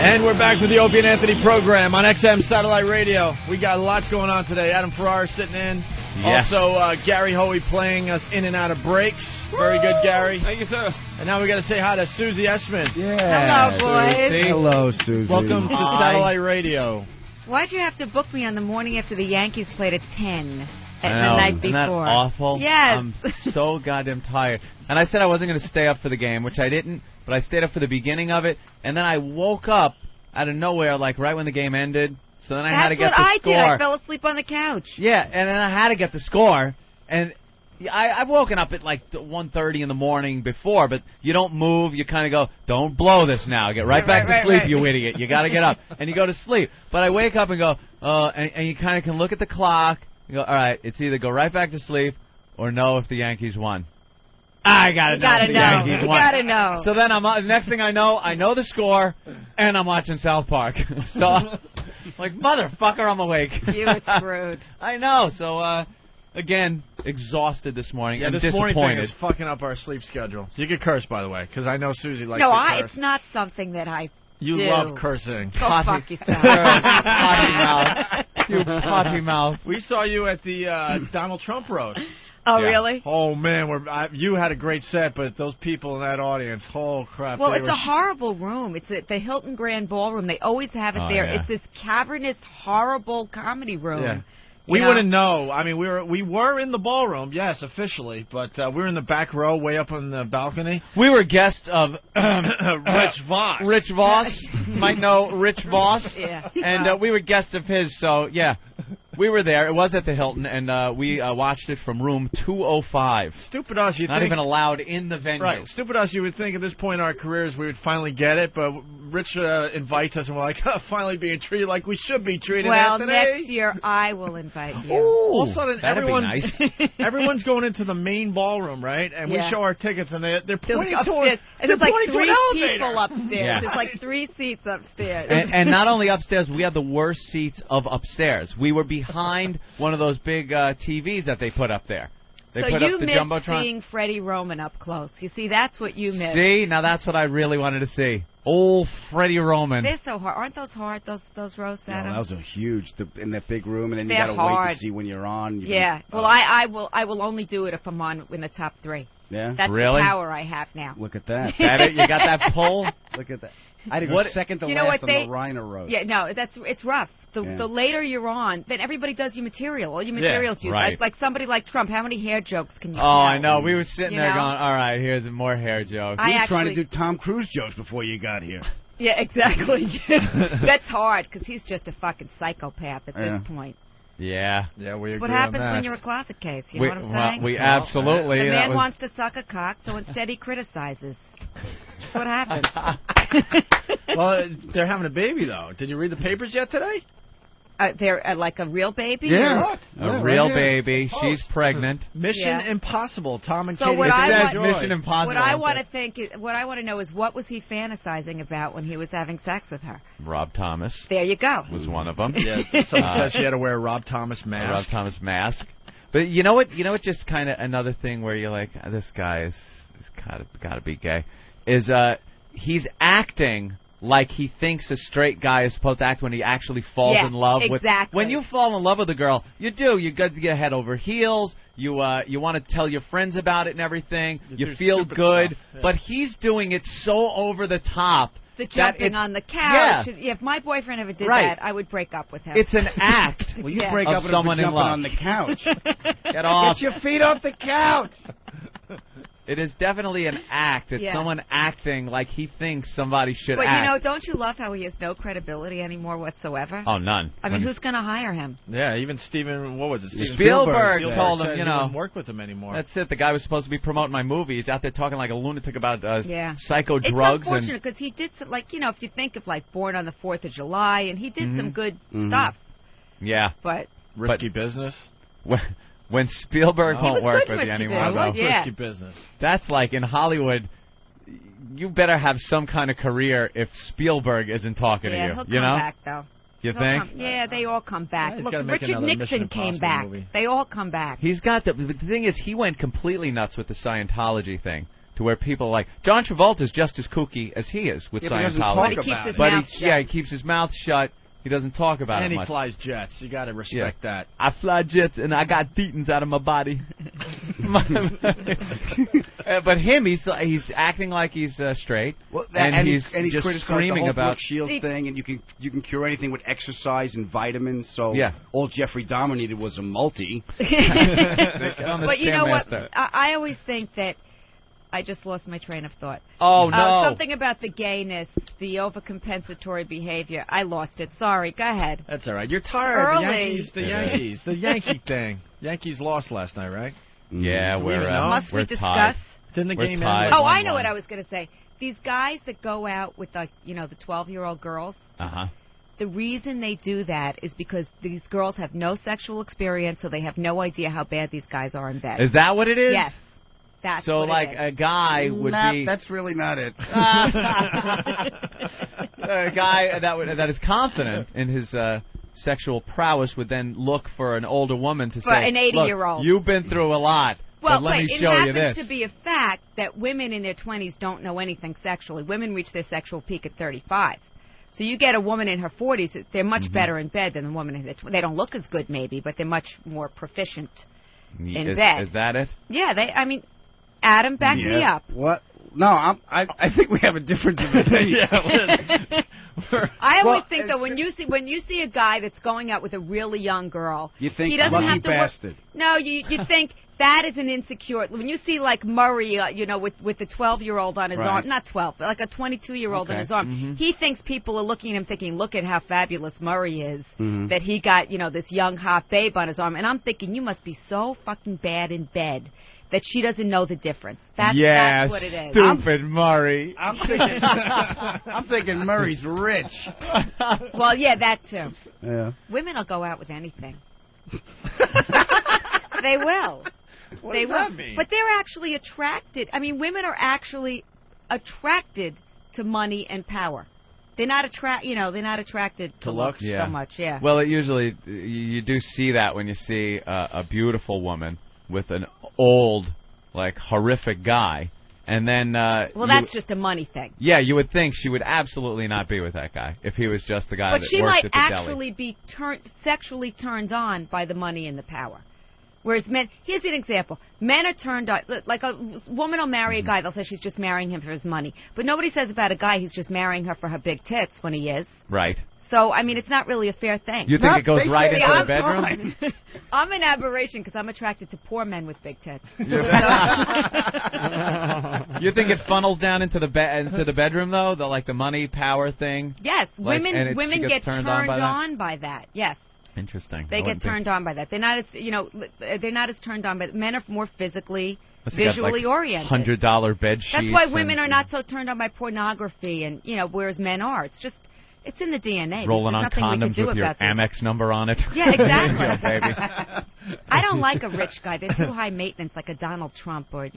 And we're back with the Opie and Anthony program on XM Satellite Radio. We got lots going on today. Adam Ferrara sitting in. Yes. Also, Gary Hoey playing us in and out of breaks. Very good, Gary. Thank you, sir. And now we got to say hi to Susie Essman. Yeah. Hello, boys. Susie. Hello, Susie. Welcome to Satellite Radio. Why'd you have to book me on the morning after the Yankees played at 10 at I the know. night before? Isn't that awful? Yes. I'm so goddamn tired. And I said I wasn't going to stay up for the game, which I didn't, but I stayed up for the beginning of it, and then I woke up out of nowhere, like right when the game ended, so then I had to get the score. That's what I did. I fell asleep on the couch. Yeah, and then I had to get the score, and I've woken up at like 1:30 in the morning before, but you don't move. You kind of go, don't blow this now. Get right back to sleep, you idiot. You got to get up. And you go to sleep. But I wake up and go, and you kind of can look at the clock. You go, all right, it's either go right back to sleep or know if the Yankees won. I got to know if the Yankees won. You got to know. So then next thing I know the score, and I'm watching South Park. So, like, motherfucker, I'm awake. You were screwed. I know. So, again, exhausted this morning. Yeah, I'm this disappointed. morning thing is fucking up our sleep schedule. You can curse, by the way, because I know Susie likes No, to curse. it's not something that I You do. love cursing. Go fuck yourself. Potty mouth. You potty mouth. We saw you at the Donald Trump roast. Oh, Yeah. really? Oh, man, you had a great set, but those people in that audience, oh, crap. Well, they it's were a horrible room. It's at the Hilton Grand Ballroom. They always have it Oh, there. yeah. It's this cavernous, horrible comedy room. Yeah. You We know? wouldn't know. I mean, we were in the ballroom, yes, officially, but we were in the back row, way up on the balcony. We were guests of Rich Voss. Rich Voss. Might know Rich Voss. Yeah. And we were guests of his, so, yeah. We were there. It was at the Hilton, and we watched it from room 205. Stupid us, you Not think. even allowed in the venue. Right. Stupid us, you would think at this point in our careers we would finally get it, but Rich invites us, and we're like, finally being treated like we should be treated. Well, Anthony. next year I will invite you. All of a sudden, that'd be nice. everyone's going into the main ballroom, right? And we Yeah. show our tickets, and they're pointing upstairs. toward. And there's like pointing toward 3 an elevator. people upstairs. Yeah. There's like 3 seats upstairs. And not only upstairs, we had the worst seats of upstairs. We were behind one of those big TVs that they put up there. They so put you up the missed Jumbotron. seeing Freddie Roman up close. You see, that's what you missed. See, now that's what I really wanted to see. Old Freddie Roman. They're so hard. Aren't those hard, those roasts, No, Adam? that was a huge in that big room, and then you They're got to wait hard. to see when you're on. Yeah. Well, I will only do it if I'm on in the top 3. Yeah. That's Really? the power I have now. Look at that. That it? You got that pull? Look at that. I did What- second to You know last what on they- the Reiner roast. Yeah, no, it's rough. The Yeah. the later you're on, then everybody does your material. All your materials you right. like somebody like Trump. How many hair jokes can you? Oh, tell? I know. We were sitting You there know? going, all right, here's more hair jokes. I You were trying to actually- do Tom Cruise jokes before you got here. Yeah, exactly. That's hard because he's just a fucking psychopath at Yeah. this point. Yeah. Yeah, we It's agree what on happens that. when you're a closet case. You know what I'm saying? We absolutely. the that man was- wants to suck a cock, so instead he criticizes. That's what happens. Well, they're having a baby, though. Did you read the papers yet today? They're like a real baby. Yeah. A real baby. She's pregnant. Mission Yeah. Impossible. Tom and So Katie. what I It want- says Mission Impossible. What I want to what I want to know is what was he fantasizing about when he was having sex with her? Rob Thomas There you go. was one of them. Yeah, someone said she had to wear a Rob Thomas A mask. Rob Thomas mask. But you know what? You know what? Just kind of another thing where you're like, this guy is got to be gay. Is he's acting like he thinks a straight guy is supposed to act when he actually falls Yeah, in love with. exactly. When you fall in love with a girl, you do. You got to get head over heels. You want to tell your friends about it and everything. You You do feel stupid good, stuff, yeah. but he's doing it so over the top. The that jumping it's- on the couch. Yeah. If my boyfriend ever did Right. that, I would break up with him. It's an act. Well, you Yeah. break Of up with someone in jumping love. on the couch. Get off. Get your feet off the couch. It is definitely an act. It's Yeah. someone acting like he thinks somebody should But act. you know, don't you love how he has no credibility anymore whatsoever? Oh, none. I mean, who's going to hire him? Yeah, even Steven, what was it? Steven Spielberg told him, said you he know, wouldn't work with him anymore. That's it. The guy was supposed to be promoting my movie. He's out there talking like a lunatic about Yeah. psycho It's drugs. unfortunate because he did some, like, you know, if you think of like Born on the 4th of July, and he did some good stuff. Yeah. But Risky business. When Spielberg He won't was work good with you Risky anymore, Business. though. I love Yeah. risky business. That's like in Hollywood, you better have some kind of career if Spielberg isn't talking yeah, to he'll you. You come know? back though. You He'll think? come- yeah, they all come back. Yeah, he's Look, gotta make Richard another Mission Nixon came Impossible back. movie. They all come back. He's got the thing is he went completely nuts with the Scientology thing. to where people are like, John Travolta's just as kooky as he is with Yeah, but he doesn't Scientology. talk But he keeps about his it. mouth shut. Yeah, he keeps his mouth shut. He doesn't talk about And it he much. flies jets. You got to respect that. I fly jets and I got thetans out of my body. But him, he's acting like he's straight, Well, and he he's just criticized screaming the whole about. Brooke Shields thing, and you can cure anything with exercise and vitamins. So Yeah. all Jeffrey Dahmer needed was a multi. They on the But you know what? Stairmaster. I always think that I just lost my train of thought. Oh no! Something about the gayness, the overcompensatory behavior. I lost it. Sorry. Go ahead. That's all right. You're tired. Early. The Yankees. The Yankee thing. Yankees lost last night, right? Yeah, Do we we're even know? Must we're we discuss? tied. It's in the We're game. tied. Oh, I know what I was going to say. These guys that go out with the 12-year-old girls. The reason they do that is because these girls have no sexual experience, so they have no idea how bad these guys are in bed. Is that what it is? Yes. That's So, what like, it a is. guy would be That's really not it. a guy that is confident in his sexual prowess would then look for an older woman to For say, an 80-year-old. "Look, you've been through a lot, Well, but let wait, me it show you happens this." to be a fact that women in their 20s don't know anything sexually. Women reach their sexual peak at 35. So you get a woman in her 40s, they're much better in bed than a woman in their 20s. They don't look as good, maybe, but they're much more proficient in bed. Is that it? Yeah, Adam, back me up. What? No, I think we have a difference of opinion. I always think that when you see a guy that's going out with a really young girl, You think he doesn't lucky have to bastard. No, you think that is an insecure. When you see like Murray, with the 12-year-old on his Right. arm, not 12, but like a 22-year-old on Okay. his arm, he thinks people are looking at him thinking, look at how fabulous Murray is, Mhm. that he got this young hot babe on his arm, and I'm thinking you must be so fucking bad in bed that she doesn't know the difference. That's what it is. Stupid Murray. I'm thinking Murray's rich. Well, yeah, that too. Yeah. Women will go out with anything. They will. What They does that will. mean? But they're actually attracted. I mean, women are actually attracted to money and power. They're not They're not attracted to looks Yeah. so much. Yeah. Well, you do see that when you see a beautiful woman with an old, like, horrific guy, and then well, that's just a money thing. yeah, you would think she would absolutely not be with that guy if he was just the guy But that she worked might at the deli. actually be sexually turned on by the money and the power. Whereas men, here's an example. Men are turned on, like a woman will marry a guy, they'll say she's just marrying him for his money. But nobody says about a guy who's just marrying her for her big tits when he is. Right. So, I mean, it's not really a fair thing. You think it goes they right say into the I'm bedroom? fine. I'm an aberration because I'm attracted to poor men with big tits. You think it funnels down into the bedroom though, the money power thing? Yes, Like, and women she get gets turned on by that? by that. Yes, Interesting. they get turned on by that. They're not as they're not as turned on, but men are more physically, visually oriented. $100 bed sheets. That's why women are not so turned on by pornography, and whereas men are. It's in the DNA. rolling There's on nothing we can condoms do with your about this. Amex number on it. Yeah, exactly. Yeah, baby. I don't like a rich guy. They're too high maintenance, like a Donald Trump or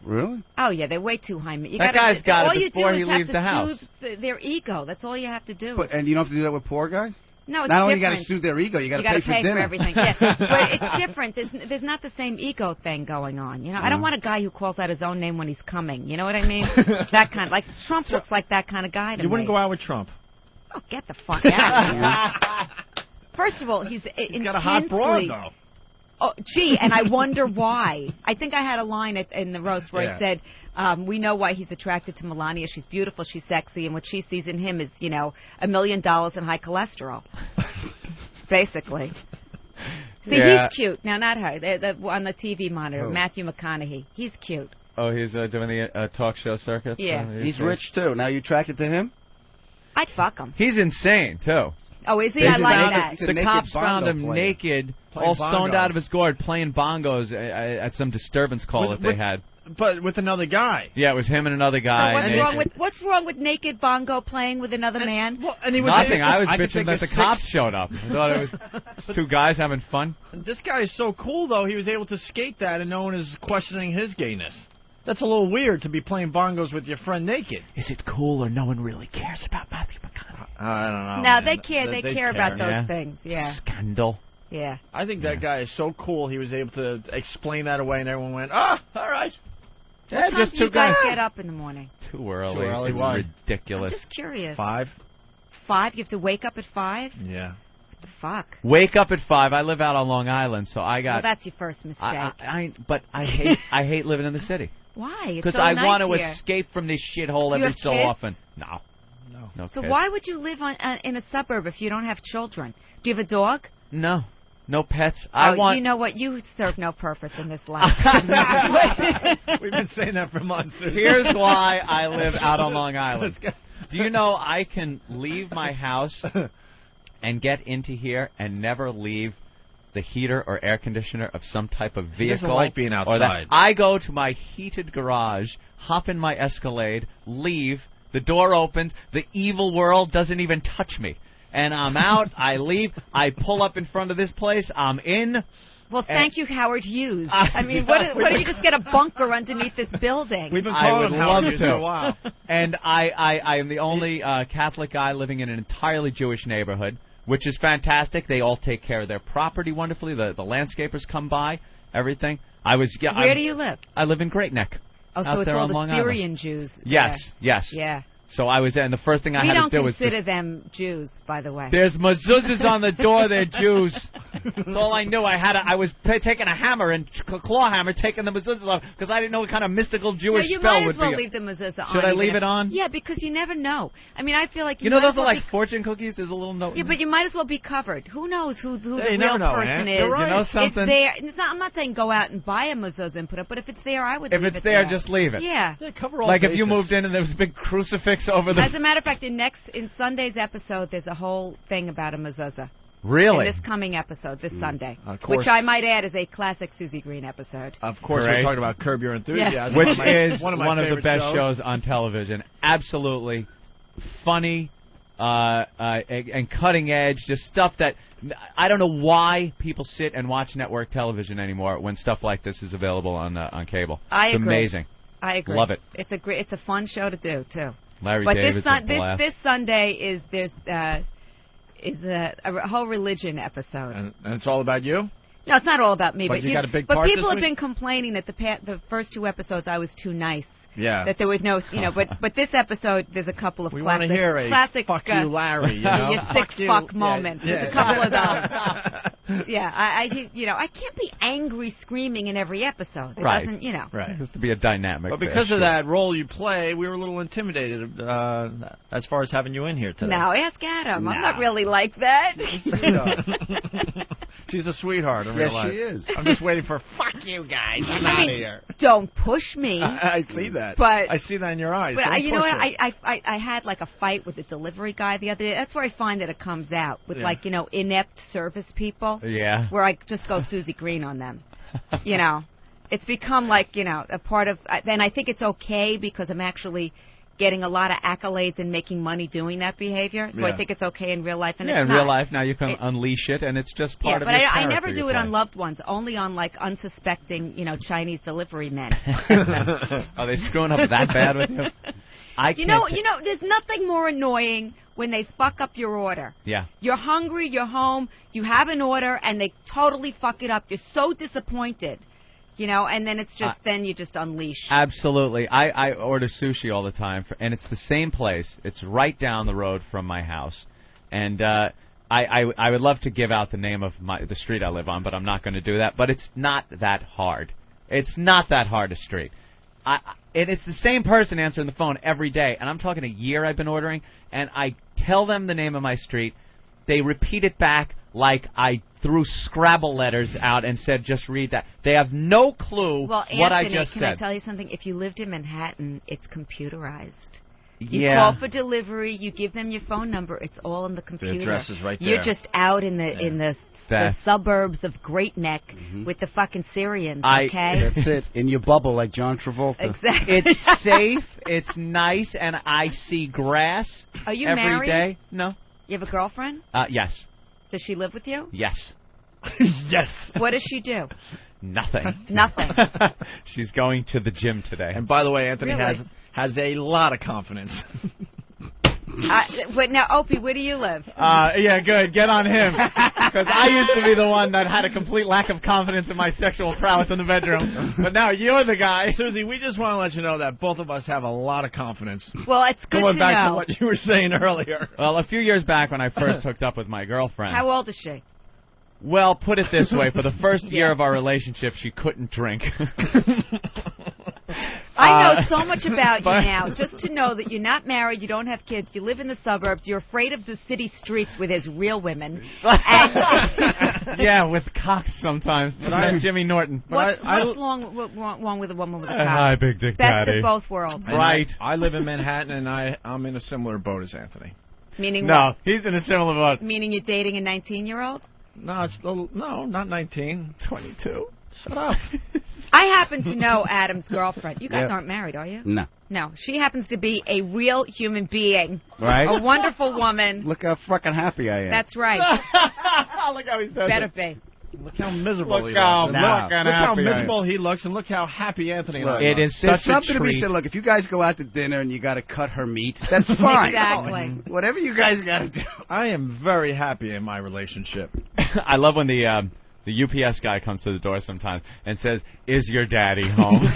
Really? Oh yeah, they're way too high maintenance. That guy's got it all you before do he is leaves have to the house. soothe their ego. That's all you have to do. And you don't have to do that with poor guys? No, it's Not only different. you got to soothe their ego, you got to gotta pay for dinner. everything. Yes, but it's different. There's not the same ego thing going on. I don't want a guy who calls out his own name when he's coming. You know what I mean? That kind. Like Trump looks like that kind of guy to me. You wouldn't go out with Trump. Oh, get the fuck out of here. First of all, he's got a hot broad, though. Oh, gee, and I wonder why. I think I had a line in the roast where I said, we know why he's attracted to Melania. She's beautiful, she's sexy, and what she sees in him is, $1 million and high cholesterol. Basically. See, Yeah. he's cute. Now, not her. On the TV monitor, Matthew McConaughey. He's cute. Oh, he's doing the talk show circuit? Yeah. He's rich, too. Now you attracted to him? I'd fuck him. He's insane, too. Oh, is he? They I like found that. He's a The naked cops found bongo him player. naked, Playing all stoned bongos. out of his gourd, playing bongos at some disturbance call that they had. But with another guy. Yeah, it was him and another guy. So what's wrong with naked bongo playing with another man? Well, and he was Nothing. I was could bitching think that of the 6 cops showed up. I thought it was two guys having fun. This guy is so cool, though. He was able to skate that, and no one is questioning his gayness. That's a little weird to be playing bongos with your friend naked. Is it cool or no one really cares about Matthew McConaughey? I don't know. No, man. they care. They care about those Yeah. things. Yeah, Scandal. What time do you guys get up in the morning? Too early. Too early. It's Why? ridiculous. I'm just curious. 5? 5? You have to wake up at 5? Yeah. What the fuck? Wake up at 5. I live out on Long Island, so I got. Well, that's your first mistake. But I hate living in the city. Why? It's Because so I nice want to here. escape from this shithole Do you every have so kids? often. No So kids. why would you live in a suburb if you don't have children? Do you have a dog? No pets. I want. You know what? You serve no purpose in this life. We've been saying that for months. Here's why I live out on Long Island. Do you know I can leave my house and get into here and never leave the heater or air conditioner of some type of vehicle? He doesn't like being or that. outside. I go to my heated garage, hop in my Escalade, leave, the door opens, the evil world doesn't even touch me. And I'm out, I leave, I pull up in front of this place, I'm in. Well, thank you, Howard Hughes. I mean, what do you just get a bunker underneath this building? We've been I calling would him Howard love Hughes to. for a while. And I am the only Catholic guy living in an entirely Jewish neighborhood, which is fantastic. They all take care of their property wonderfully. The landscapers come by, everything. Where do you live? I live in Great Neck. Oh, so out it's there all on the Long Syrian Island. Jews. Yes. Yeah. So I was there, and the first thing I We had don't to do was consider them Jews, by the way. there's mezuzahs on the door. They're Jews. That's all I knew. I was taking a hammer and claw hammer, taking the mezuzahs off because I didn't know what kind of mystical Jewish you spell might would as well be. leave the mezuzah on. Should I even leave if- it on? Yeah, because you never know. I mean, I feel like You know might those as are well like be- fortune cookies. There's a little note. Yeah, but you might as well be covered. Who knows who the you real never know, person Ann. is? You're right. You know something? It's there. I'm not saying go out and buy a mezuzah and put it, but if it's there, I would. If leave it's it there, just leave it. Yeah. Cover all Like if you bases. moved in and there was a big crucifix over the. As a matter of fact, in Sunday's episode, there's a whole thing about a mezuzah. Really? In this coming episode, this Sunday, Of course. which I might add is a classic Susie Green episode. Of course, Great. we're talking about Curb Your Enthusiasm. Which One is of my one of the favorite best shows on television. Absolutely funny and cutting edge. Just stuff that I don't know why people sit and watch network television anymore when stuff like this is available on cable. I It's agree. amazing. I agree. Love it. It's a fun show to do too. Larry But David's a blast. this Sunday is a whole religion episode. And it's all about you? No, it's not all about me. But But you got a big But part people this have week? been complaining that the first 2 episodes I was too nice. Yeah. That there was no, but this episode there's a couple of We want classic, to hear a classic fuck you, Larry. You know? your sick you. fuck Yeah, moments. yeah. There's a couple of those. Yeah, I can't be angry screaming in every episode. It Right. doesn't, Right. It has to be a dynamic. But there, because sure. of that role you play, we were a little intimidated as far as having you in here today. Now ask Adam. I'm Nah. not really like that. She's a sweetheart in Yes, real life. she is. I'm just waiting for fuck you guys. I'm I out mean, of here. Don't push me. I see that. But- I see that in your eyes. But Don't you know push what? her. I had like a fight with the delivery guy the other day. That's where I find that it comes out with Yeah. inept service people. Yeah. Where I just go Susie Green on them. It's become like a part of. Then I think it's okay because I'm actually getting a lot of accolades and making money doing that behavior. So I Yeah. think it's okay in real life. And Yeah, it's in real not. life now you can It- unleash it, and it's just Yeah, part of but your I character never you do it play. on loved ones. Only on like unsuspecting, Chinese delivery men. Are they screwing up that bad with you? You know, there's nothing more annoying when they fuck up your order. Yeah. You're hungry, you're home, you have an order, and they totally fuck it up. You're so disappointed, and then it's just, then you just unleash. Absolutely. I order sushi all the time, and it's the same place. It's right down the road from my house. And I would love to give out the name of the street I live on, but I'm not going to do that. But it's not that hard. It's not that hard a street. And it's the same person answering the phone every day, and I'm talking a year I've been ordering, and I tell them the name of my street. They repeat it back like I threw Scrabble letters out and said, just read that. They have no clue Well, what I Anthony, just can said. I tell you something? If you lived in Manhattan, it's computerized. You Yeah. call for delivery, you give them your phone number, it's all in the computer. address is right You're there. just out in the That- suburbs of Great Neck with the fucking Syrians, I- okay? That's it. In your bubble, like John Travolta. Exactly. It's safe, it's nice, and I see grass Are you every married? day. No. You have a girlfriend? Yes. Does she live with you? Yes. Yes. What does she do? Nothing. Nothing. She's going to the gym today. And by the way, Anthony Really? has a lot of confidence. But now, Opie, where do you live? Yeah, good. Get on him. Because I used to be the one that had a complete lack of confidence in my sexual prowess in the bedroom. But now you're the guy. Susie, we just want to let you know that both of us have a lot of confidence. Well, it's good Going to back know. to what you were saying earlier. Well, a few years back when I first hooked up with my girlfriend. How old is she? Well, put it this way. For the first year of our relationship, she couldn't drink. I know so much about you now. Just to know that you're not married, you don't have kids, you live in the suburbs, you're afraid of the city streets where there's real women. Yeah, with cocks sometimes. Jimmy Norton. What's wrong with a woman with a cock? Hi, Big Dick Best Daddy. of both worlds. Right. I live in Manhattan, and I'm in a similar boat as Anthony. Meaning No, what? he's in a similar boat. Meaning you're dating a 19-year-old? No, no, not 19. 22. Shut up. I happen to know Adam's girlfriend. You guys aren't married, are you? No. No. She happens to be a real human being. Right? A wonderful woman. Look how fucking happy I am. That's right. Look how he says Better it. be. Look how miserable Look he how looks. fucking Look how happy I am. miserable he looks, and look how happy Anthony and I It look. is There's such a something to be treat. said. Look, if you guys go out to dinner and you got to cut her meat, that's fine. Exactly. Whatever you guys got to do. I am very happy in my relationship. I love when the UPS guy comes to the door sometimes and says, "Is your daddy home?"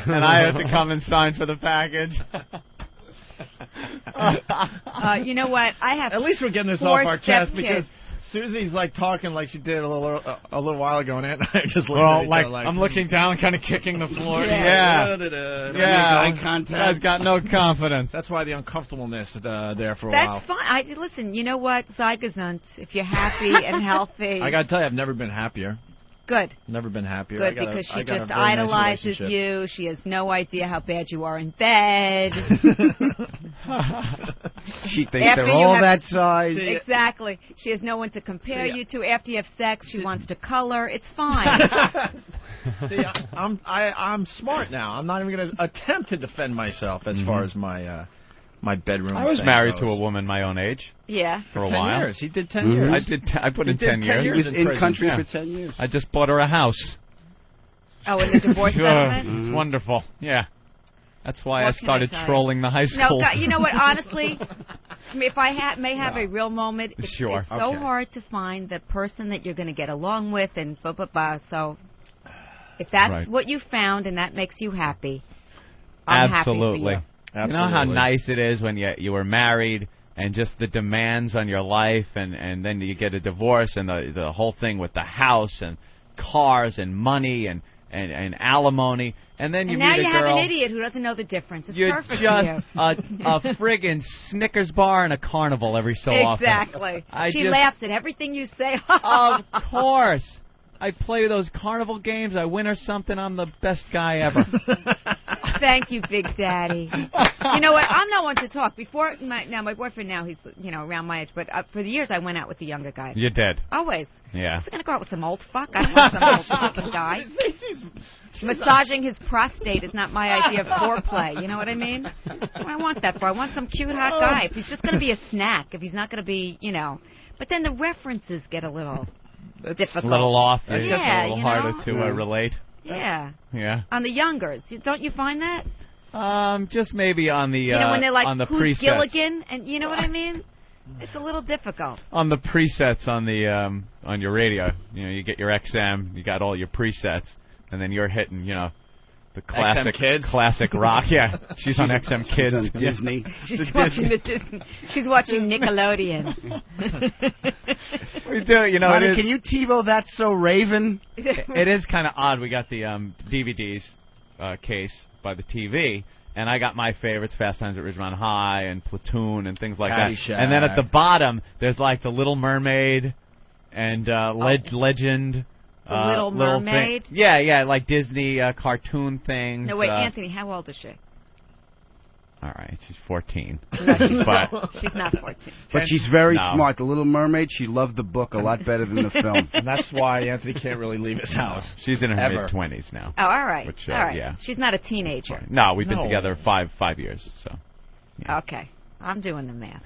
And I have to come and sign for the package. You know what? I have At least we're getting this four off our chest stepkids. because Susie's like talking like she did a little while ago, and Aunt and I are just looking Well, at each like other I'm looking down, kind of kicking the floor. Yeah. Yeah. Eye contact. Guy's got no confidence. That's why the uncomfortableness there for a while. That's fine. Listen, you know what? Sei gesund. If you're happy and healthy. I got to tell you, I've never been happier. Never Never been happier. Good, because she just idolizes you. She has no idea how bad you are in bed. She thinks After they're you all have- that size. Exactly. She has no one to compare See, you to. After you have sex, she wants to color. It's fine. See, I'm smart now. I'm not even going to attempt to defend myself as far as my bedroom. I was thing married goes. to a woman my own age Yeah. for a 10 while. years. He did 10 years. I put in He did 10 10 years. He years. was in in prison. country Yeah. for 10 years. I just bought her a house. Oh, in the divorce settlement? It's wonderful. Yeah. That's why What I can I started tell you? trolling the high No, school. God, you know what? Honestly, if I may have a real moment, it's Sure. so Okay. hard to find the person that you're going to get along with and blah, blah, blah. So if that's Right. what you found and that makes you happy, I'm Absolutely. happy for you. You know how nice it is when you were married and just the demands on your life and then you get a divorce and the whole thing with the house and cars and money and alimony, and then you And now meet you a have girl. an idiot who doesn't know the difference. It's You're perfect just for you. a friggin' Snickers bar and a carnival every so often. Exactly. I She just- laughs at everything you say. Of course. I play those carnival games. I win her something. I'm the best guy ever. Thank you, Big Daddy. You know what? I'm not one to talk. Before my boyfriend now, he's around my age, but for the years I went out with the younger guys. You're dead. Always. Yeah. I was going to go out with some old fuck. I don't want some old fucking guy. Massaging his prostate is not my idea of foreplay. You know what I mean? I want that for. I want some cute, hot guy. If he's just going to be a snack, if he's not going to be, But then the references get a little difficult. A little off. It's Yeah, just a little you harder know? to relate. Yeah. Yeah. On the youngers. Don't you find that? Just maybe on the when they're like, on the who's presets. Gilligan? And you know what I mean? It's a little difficult. On the presets on the on your radio, you get your XM, you got all your presets, and then you're hitting, the classic Kids? classic rock. Yeah, she's on XM Kids. She's on Disney. She's watching the Disney. She's watching Nickelodeon. We do, Honey, it is, can you TiVo That's So Raven? it is kind of odd. We got the DVDs case by the TV. And I got my favorites, Fast Times at Ridgemont High and Platoon and things like Caddyshack. that. And then at the bottom, there's like The Little Mermaid and Legend. The Little Mermaid? Thing. Yeah, like Disney cartoon things. No, wait, Anthony, how old is she? All right, she's 14. But she's not 14. But she's very No. smart. The Little Mermaid, she loved the book a lot better than the film. And that's why Anthony can't really leave his house. She's in her Ever. mid-20s now. Oh, all right. Which, all right. yeah. She's not a teenager. No, we've been No. together five years, so. Okay. I'm doing the math.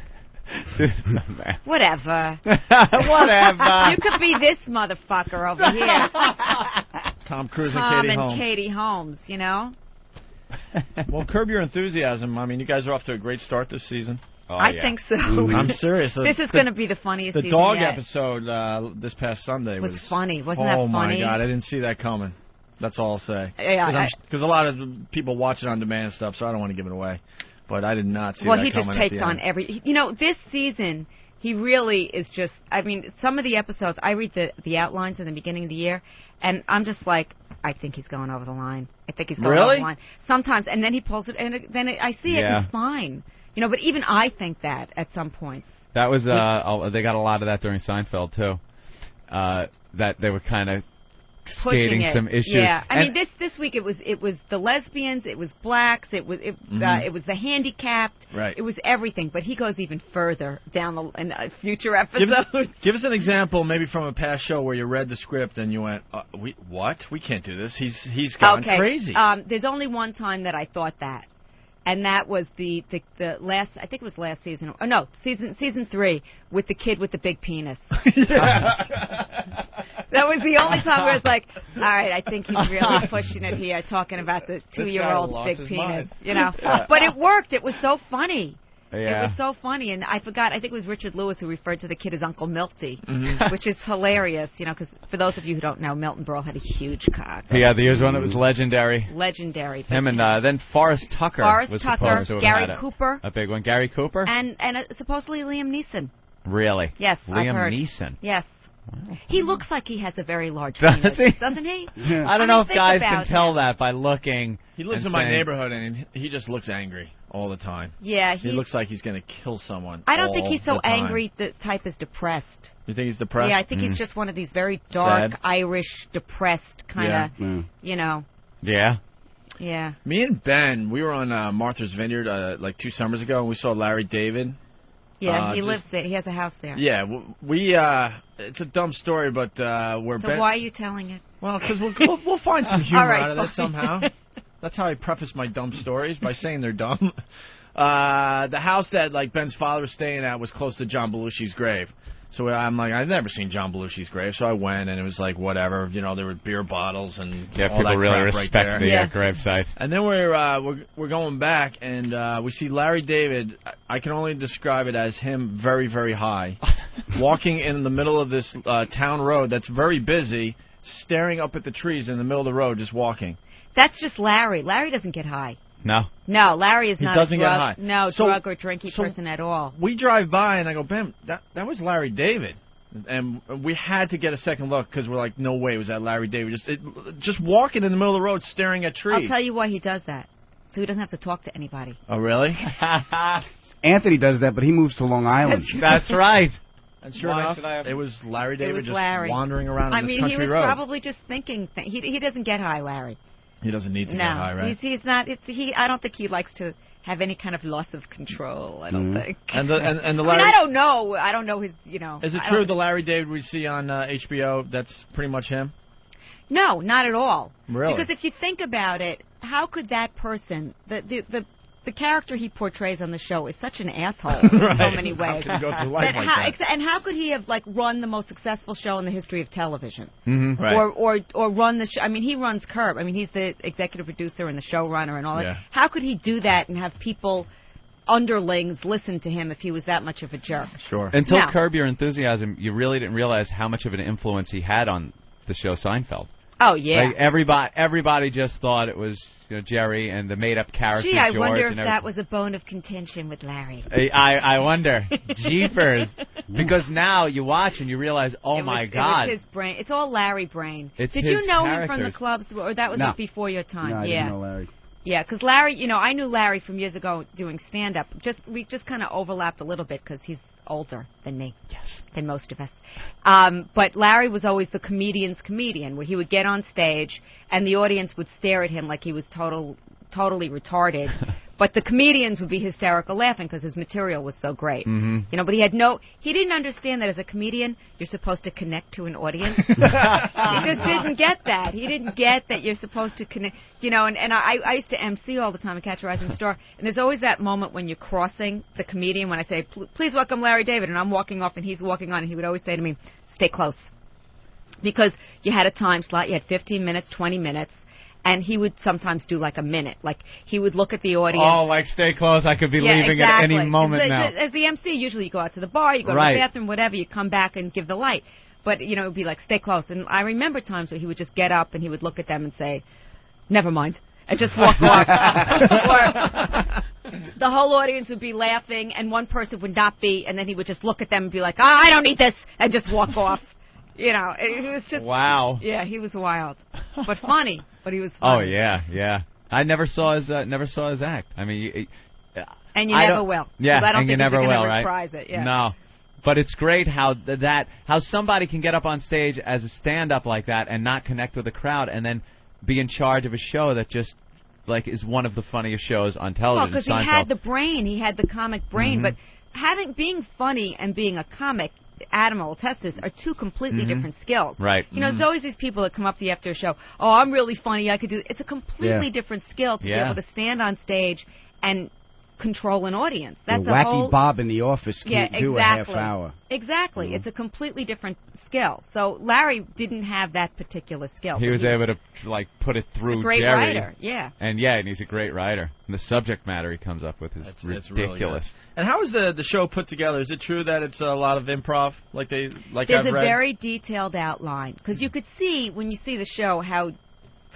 Man. Whatever. Whatever. You could be this motherfucker over here. Tom Cruise Tom and Katie and Holmes. Katie Holmes, Well, Curb Your Enthusiasm. I mean, you guys are off to a great start this season. Oh, I yeah. think so. I'm serious. This is going to be the funniest The season dog yet. episode this past Sunday was funny. Wasn't that Oh funny? my God, I didn't see that coming. That's all I'll say. Yeah, Because a lot of people watch it on demand and stuff, so I don't want to give it away. But I did not see well, that he coming. just takes at the on end. every. You know, this season he really is just. I mean, some of the episodes I read the outlines in the beginning of the year, and I'm just like, I think he's going over the line. I think he's going over the line. Sometimes, and then he pulls it, and I see it, and it's fine. You know, but even I think that at some points. That was they got a lot of that during Seinfeld too. That they were kind of Pushing some issues. Yeah, I mean this week it was the lesbians, it was blacks, it was the handicapped, right. It was everything. But he goes even further down in future episodes. Give us an example, maybe from a past show where you read the script and you went, "What? We can't do this. He's gone crazy." There's only one time that I thought that. And that was the last, I think it was last season. Oh, no, season 3 with the kid with the big penis. That was the only time where I was like, all right, I think he's really pushing it here, talking about the 2-year-old's big penis. Mind. You know, but it worked. It was so funny. Yeah. It was so funny, and I forgot. I think it was Richard Lewis who referred to the kid as Uncle Milty, which is hilarious. You know, because for those of you who don't know, Milton Berle had a huge cock. Yeah, there was one that was legendary. Legendary. Him and then Forrest Tucker. Was supposed to have Gary had Cooper, a big one. Gary Cooper, and supposedly Liam Neeson. Really? Yes, Liam I've heard. Neeson. Yes. He looks like he has a very large Does penis, he? doesn't he? Yeah. I don't know if guys can tell that by looking. He lives in my neighborhood and he just looks angry all the time. Yeah, he looks like he's going to kill someone. I don't think he's so all the time. angry. The type is depressed. You think he's depressed? Yeah, I think he's just one of these very dark, Sad. Irish, depressed kind of. You know. Yeah. Yeah. Me and Ben, we were on Martha's Vineyard like 2 summers ago, and we saw Larry David. Yeah, he lives there. He has a house there. Yeah, we it's a dumb story, but we're So why are you telling it? Well, because we'll find some humor All right, out of this fine. somehow. That's how I preface my dumb stories, by saying they're dumb. The house that like Ben's father was staying at was close to John Belushi's grave. So I'm like, I've never seen John Belushi's grave, so I went, and it was like, whatever, you know, there were beer bottles and all people that really crap respect right there. the gravesite. And then we're going back, and we see Larry David. I can only describe it as him very, very high, walking in the middle of this town road that's very busy, staring up at the trees in the middle of the road, just walking. That's just Larry. Larry doesn't get high. No. No, Larry is He not doesn't a get drug, high. no So- drug or drinky person at all. We drive by, and I go, Ben, that was Larry David. And we had to get a second look because we're like, no way was that Larry David. Just walking in the middle of the road, staring at trees. I'll tell you why he does that. So he doesn't have to talk to anybody. Oh, really? Anthony does that, but he moves to Long Island. That's right. And sure Why enough, should I have- it was Larry David was just Larry. wandering around I on this mean, country he was road. probably just thinking. He doesn't get high, Larry. He doesn't need to No, get high, right? he's not. I don't think he likes to have any kind of loss of control. I don't think. And the I Larry. mean, I don't know. I don't know his. You know. Is it I true don't- the Larry David we see on HBO? That's pretty much him. No, not at all. Really? Because if you think about it, how could that person, the character he portrays on the show is such an asshole in so many How ways. could he go through life like that? And how could he have run the most successful show in the history of television? Mm-hmm. Right. Or run the show? I mean, he runs Curb. I mean, he's the executive producer and the showrunner and all Yeah. that. How could he do that and have people, underlings, listen to him if he was that much of a jerk? Sure. Until No. Curb Your Enthusiasm, you really didn't realize how much of an influence he had on the show Seinfeld. Oh yeah. Like everybody just thought it was Jerry and the made-up character. Gee, I George wonder if and that was a bone of contention with Larry. I wonder. Jeepers. Because now you watch and you realize, oh my God. It was his brain. It's all Larry brain. It's Did his you know him from the characters. clubs, or that was No. before your time? No, I yeah. didn't know Larry. Yeah, because Larry, I knew Larry from years ago doing stand-up. We just kind of overlapped a little bit because he's older than me. Yes. Than most of us. But Larry was always the comedian's comedian, where he would get on stage and the audience would stare at him like he was totally retarded. But the comedians would be hysterical laughing because his material was so great. Mm-hmm. But he didn't understand that as a comedian, you're supposed to connect to an audience. He just didn't get that. He didn't get that you're supposed to connect, and I used to MC all the time at Catch a Rising Star, and there's always that moment when you're crossing the comedian when I say, please welcome Larry David, and I'm walking off and he's walking on, and he would always say to me, stay close. Because you had a time slot, you had 15 minutes, 20 minutes, And he would sometimes do like a minute. Like, he would look at the audience. Oh, like stay close. I could be leaving at any moment now. As the MC, usually you go out to the bar, you go to the bathroom, whatever, you come back and give the light. But, you know, it would be like, stay close. And I remember times where he would just get up and he would look at them and say, never mind, and just walk off. Or the whole audience would be laughing and one person would not be, and then he would just look at them and be like, I don't need this, and just walk off. You know, it was just... Wow. Yeah, he was wild. But funny. But he was funny. Oh, yeah. I never saw his act. I mean... And you never will. Yeah, I don't and think you never will, right? right? Reprise it, yeah. No. But it's great how somebody can get up on stage as a stand-up like that and not connect with the crowd and then be in charge of a show that just, like, is one of the funniest shows on television. Well, because he had the brain. He had the comic brain. But being funny and being a comic... Adam will attest this, are two completely different skills. Right. You know, there's always these people that come up to you after a show, oh, I'm really funny, I could do it. It's a completely different skill to be able to stand on stage and control an audience. That's a wacky whole... Bob in the office can't do a half hour. Exactly. It's a completely different skill. So Larry didn't have that particular skill. He was able to, like, put it through he's a great Jerry. writer, yeah. And he's a great writer. And the subject matter he comes up with is ridiculous. Really, and how is the show put together? Is it true that it's a lot of improv, There's I've read? a very detailed outline, because you could see, when you see the show, how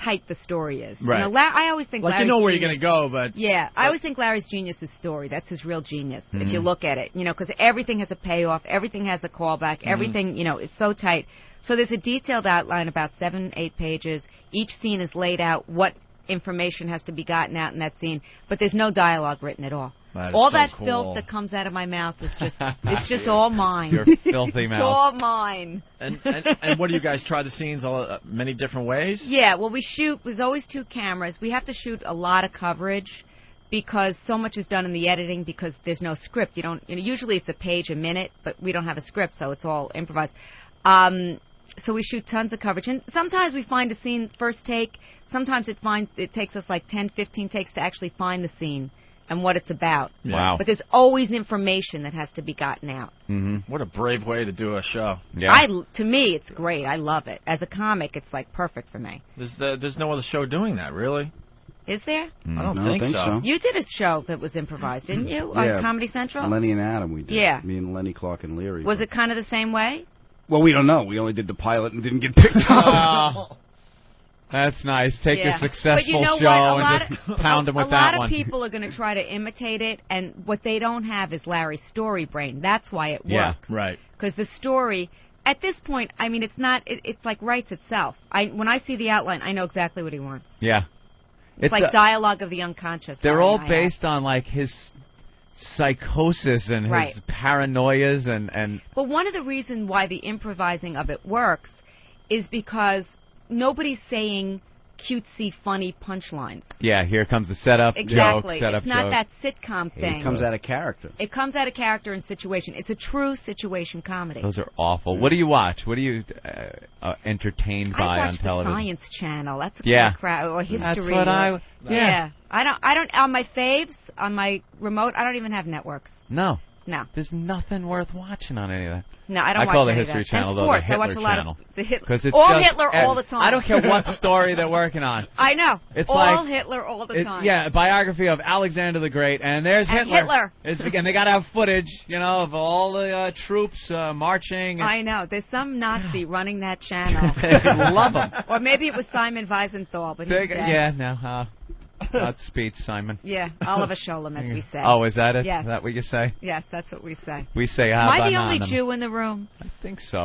tight the story is. Right. You know, I always think Larry's you know where genius, you're going to go, but... Yeah, I always think Larry's genius is story. That's his real genius, if you look at it. You know, because everything has a payoff, everything has a callback, everything, you know, it's so tight. So there's a detailed outline, about 7-8 pages. Each scene is laid out, what information has to be gotten out in that scene, but there's no dialogue written at all. All that filth that comes out of my mouth is just, it's just all mine. Your filthy mouth. It's all mine. And what do you guys try the scenes many different ways? Yeah, well, there's always 2 cameras. We have to shoot a lot of coverage because so much is done in the editing because there's no script. Usually it's a page a minute, but we don't have a script, so it's all improvised. So we shoot tons of coverage. And sometimes we find a scene first take. Sometimes it takes us like 10, 15 takes to actually find the scene and what it's about. Wow. But there's always information that has to be gotten out. What a brave way to do a show. Yeah. To me, it's great. I love it. As a comic, it's like perfect for me. There's no other show doing that, really. Is there? I don't think so. You did a show that was improvised, didn't you? On Comedy Central? Lenny and Adam, we did. Yeah. Me and Lenny, Clark, and Leary. Was it kind of the same way? Well, we don't know. We only did the pilot and didn't get picked up. That's nice. Take your successful but you know show what? and just pound them with that one. A lot of people are going to try to imitate it, and what they don't have is Larry's story brain. That's why it works. Right. Because the story, at this point, I mean, it's not. It's like writes itself. When I see the outline, I know exactly what he wants. Yeah. It's like dialogue of the unconscious. They're all based on, like, his psychosis and his paranoias and... But one of the reasons why the improvising of it works is because nobody's saying cutesy, funny punchlines. Yeah, here comes the setup joke, setup It's not joke. that sitcom thing. It comes out of character. It comes out of character and situation. It's a true situation comedy. Those are awful. What do you watch? What are you entertained by on television? I watch the Science Channel. That's a kind of crowd, or history. That's what Yeah. I don't. On my faves, on my remote, I don't even have networks. No. No. There's nothing worth watching on any of that. No, I don't watch call the any History of that. Channel, and though, sports. the Hitler I watch a lot Channel. of the Hitler. It's all just, Hitler all the time. I don't care what story they're working on. I know. It's all like, Hitler all the time. Yeah, a biography of Alexander the Great, and there's Hitler. And they got to have footage, of all the troops marching. I know. There's some Nazi running that channel. Love them. Or maybe it was Simon Wiesenthal, but he's dead. Yeah, no. Godspeed, Simon. Yeah, Oliver Sholem, as we say. Oh, is that it? Yes. Is that what you say? Yes, that's what we say. We say, Am I the only Jew in the room? I think so.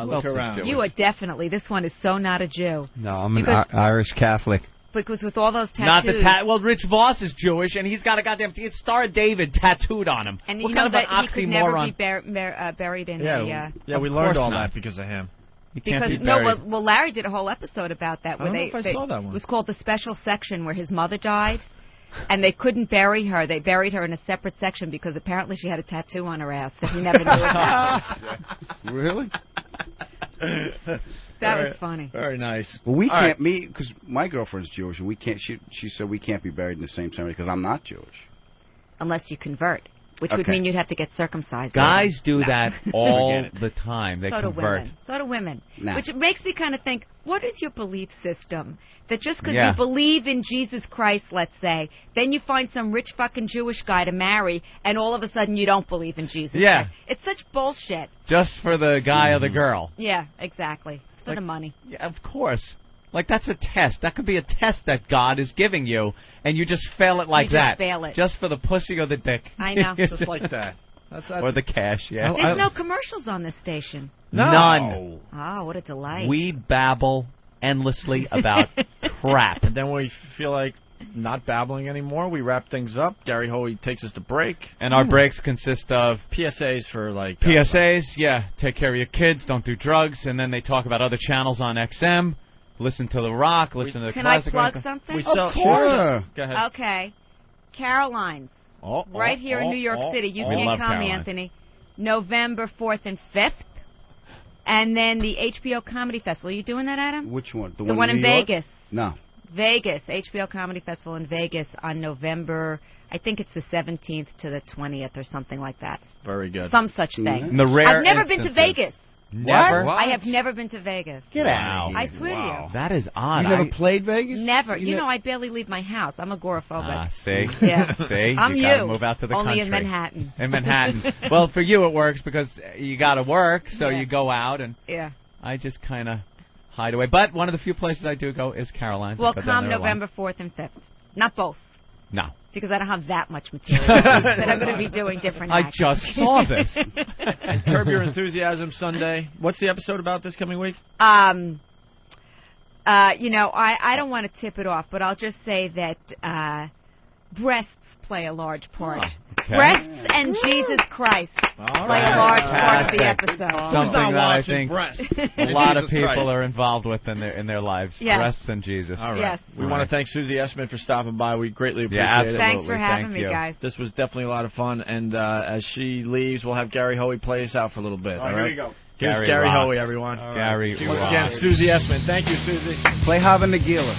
Look around. You are definitely. This one is so not a Jew. No, I'm an Irish Catholic. Because with all those tattoos. Not the well, Rich Voss is Jewish, and he's got a goddamn Star of David tattooed on him. And what you kind know of that an he could never be oxymoron? buried in Yeah, we learned all that because of him. Because well, Larry did a whole episode about that. I don't know if I saw that one. It was called The Special Section, where his mother died, and they couldn't bury her. They buried her in a separate section because apparently she had a tattoo on her ass that he never knew about. Really? That was funny. Very nice. Well, we can't meet because my girlfriend's Jewish, and we can't. She said we can't be buried in the same cemetery because I'm not Jewish. Unless you convert. which would mean you'd have to get circumcised. Guys do that all the time. They so convert. So do women. Nah. Which makes me kind of think, what is your belief system? That just because you believe in Jesus Christ, let's say, then you find some rich fucking Jewish guy to marry, and all of a sudden you don't believe in Jesus Christ. It's such bullshit. Just for the guy or the girl. Yeah, exactly. It's for the money. Yeah, of course. Like, that's a test. That could be a test that God is giving you, and you just fail it like that. Just fail it. Just for the pussy or the dick. I know. Just like that. That's or the cash, yeah. There's no commercials on this station. No. None. Oh, what a delight. We babble endlessly about crap. And then we feel like not babbling anymore. We wrap things up. Gary Hoey takes us to break. And our breaks consist of PSAs for like... PSAs, take care of your kids, don't do drugs, and then they talk about other channels on XM. Listen to The Rock, listen to the classic. Can I plug something? Of course. Sure. Go ahead. Okay. Caroline's. Right here in New York City. You can't come, Caroline. Anthony. November 4th and 5th. And then the HBO Comedy Festival. Are you doing that, Adam? Which one? The one in New York? Vegas. No. Vegas. HBO Comedy Festival in Vegas on November, I think it's the 17th to the 20th or something like that. Very good. Some such thing. In the rare I've never been to instances. Vegas. Never? I have never been to Vegas. Get out of here. I swear to you. That is odd. You never played Vegas? Never. You know, I barely leave my house. I'm agoraphobic. See? Yeah. See? I'm you gotta move out to the Only country. in Manhattan. In Manhattan. Well, for you it works because you gotta work, so you go out, and I just kind of hide away. But one of the few places I do go is Caroline's. Well, come November 4th and 5th. Not both. No. Because I don't have that much material that I'm going to be doing different I acts. just saw this. And Curb Your Enthusiasm Sunday. What's the episode about this coming week? You know, I don't want to tip it off, but I'll just say that breasts play a large part. Okay. Breasts and Jesus Christ play a large part of the episode. Something that I think breasts? a lot of people are involved with in their lives. Yes. Breasts and Jesus. All right. Yes. We want to thank Susie Essman for stopping by. We greatly appreciate it. absolutely. Thanks for having Thank me, you. guys. This was definitely a lot of fun. And as she leaves, we'll have Gary Hoey play us out for a little bit. All right, here we go. Here's Gary Gary rocks. Hoey, everyone. Gary Once rocks. again, Susie Essman. Thank you, Susie. Play Hava Nagila.